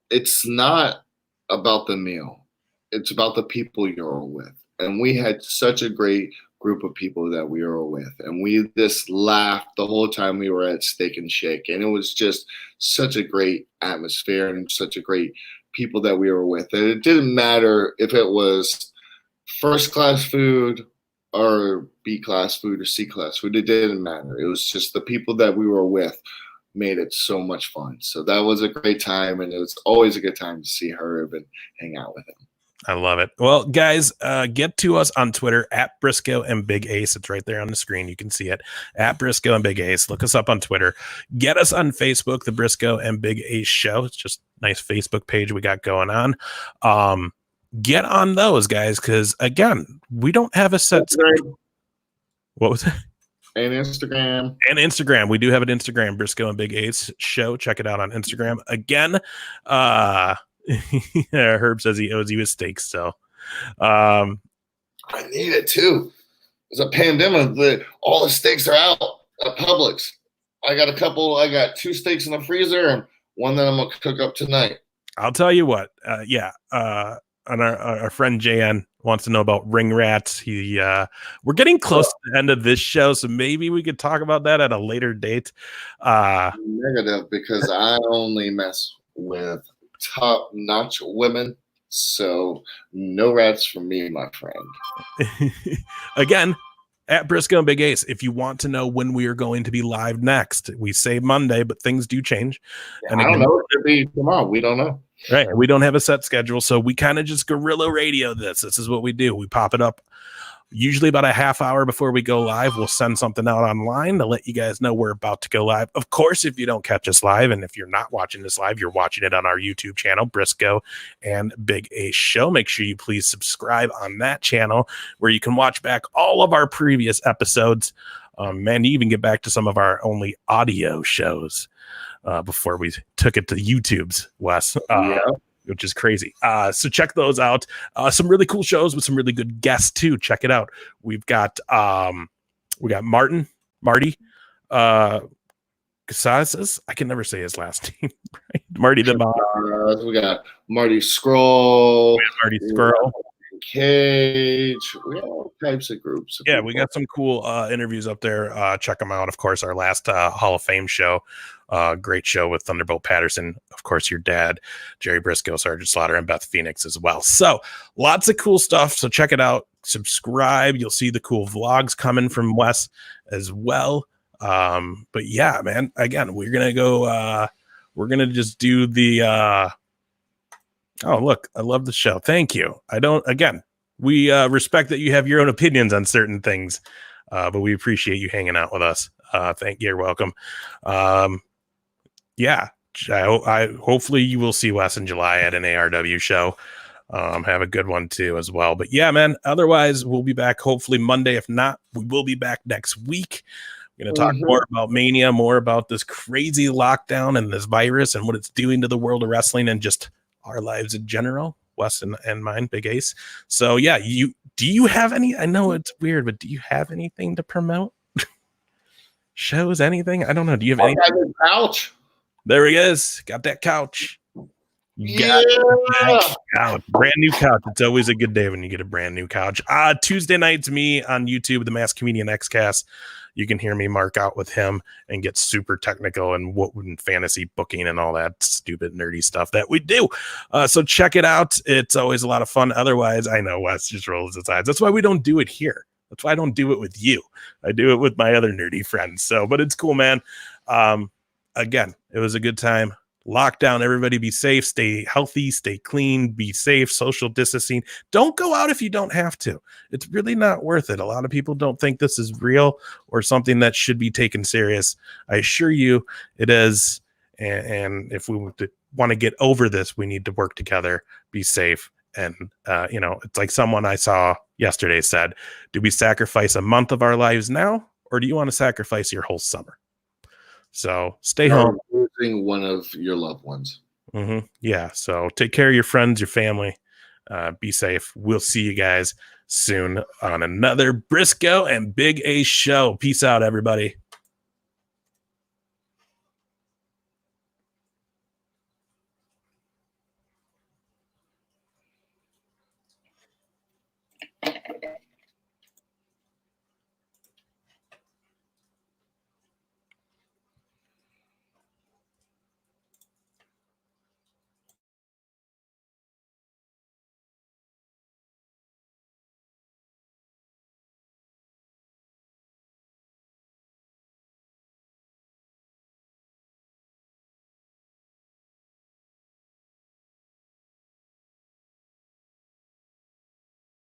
It's not about the meal. It's about the people you're with. And we had such a great group of people that we were with. And we just laughed the whole time we were at Steak and Shake. And it was just such a great atmosphere and such a great people that we were with. And it didn't matter if it was first-class food or B-class food or C-class food. It didn't matter. It was just the people that we were with made it so much fun. So that was a great time, and it was always a good time to see Herb and hang out with him. I love it. Well, guys, get to us on Twitter at Brisco and Big Ace. It's right there on the screen. You can see it at Brisco and Big Ace. Look us up on Twitter. Get us on Facebook, the Brisco and Big Ace Show. It's just a nice Facebook page we got going on. Get on those, guys, because again, we don't have a set schedule. What was it? And Instagram. We do have an Instagram, Brisco and Big Ace Show. Check it out on Instagram. Again, Herb says he owes you a steak still. I need it too. There's a pandemic. All the steaks are out at Publix. I got 2 steaks in the freezer and one that I'm going to cook up tonight. I'll tell you what. And our friend JN wants to know about ring rats. We're getting close to the end of this show, so maybe we could talk about that at a later date. Negative, because I only mess with top-notch women, so no rats from me, my friend. Again, at Brisco and Big Ace, if you want to know when we are going to be live next, we say Monday, but things do change. Yeah, and again, I don't know. It could be tomorrow. We don't know. Right. We don't have a set schedule, so we kind of just guerrilla radio this. This is what we do. We pop it up usually about a half hour before we go live. We'll send something out online to let you guys know we're about to go live. Of course, if you don't catch us live, and if you're not watching this live, you're watching it on our YouTube channel, Brisco and Big Ace Show. Make sure you please subscribe on that channel where you can watch back all of our previous episodes. And even get back to some of our only audio shows before we took it to YouTube's, Wes. Which is crazy. So check those out. Some really cool shows with some really good guests too. Check it out. We've got Marty Casas. I can never say his last name. Right? Marty the Boss. We got Marty Scroll. Marty Scroll. Cage. We have all types of groups. Yeah, we got some cool interviews up there. Check them out. Of course, our last Hall of Fame show. Great show with Thunderbolt Patterson. Of course, your dad, Jerry Brisco, Sergeant Slaughter, and Beth Phoenix as well. So lots of cool stuff. So check it out. Subscribe. You'll see the cool vlogs coming from Wes as well. But yeah, man, again, we're going to go, we're going to just do the Oh, look, I love the show. Thank you. We respect that you have your own opinions on certain things, but we appreciate you hanging out with us. Thank you. You're welcome. Yeah, hopefully you will see Wes in July at an ARW show. Have a good one too as well. But yeah, man, otherwise we'll be back hopefully Monday. If not, we will be back next week. We're going to talk more about Mania, more about this crazy lockdown and this virus and what it's doing to the world of wrestling and just our lives in general. Wes and mine, Big Ace. So yeah, do you have any? I know it's weird, but do you have anything to promote? Shows, anything? I don't know. Do you have any? Couch. There he is. Got that couch. Yeah. Couch. Brand new couch. It's always a good day when you get a brand new couch. Tuesday nights, me on YouTube, the Masked Comedian Xcast. You can hear me mark out with him and get super technical and fantasy booking and all that stupid nerdy stuff that we do. So check it out. It's always a lot of fun. Otherwise, I know Wes just rolls his eyes. That's why we don't do it here. That's why I don't do it with you. I do it with my other nerdy friends. So, but it's cool, man. Again, it was a good time. Lockdown, everybody be safe, stay healthy, stay clean, be safe, social distancing. Don't go out if you don't have to. It's really not worth it. A lot of people don't think this is real or something that should be taken serious. I assure you it is. And if we want to get over this, we need to work together, be safe. And, it's like someone I saw yesterday said, do we sacrifice a month of our lives now, or do you want to sacrifice your whole summer? So stay home. Losing one of your loved ones. Mm-hmm. Yeah. So take care of your friends, your family. Be safe. We'll see you guys soon on another Brisco and Big A show. Peace out, everybody.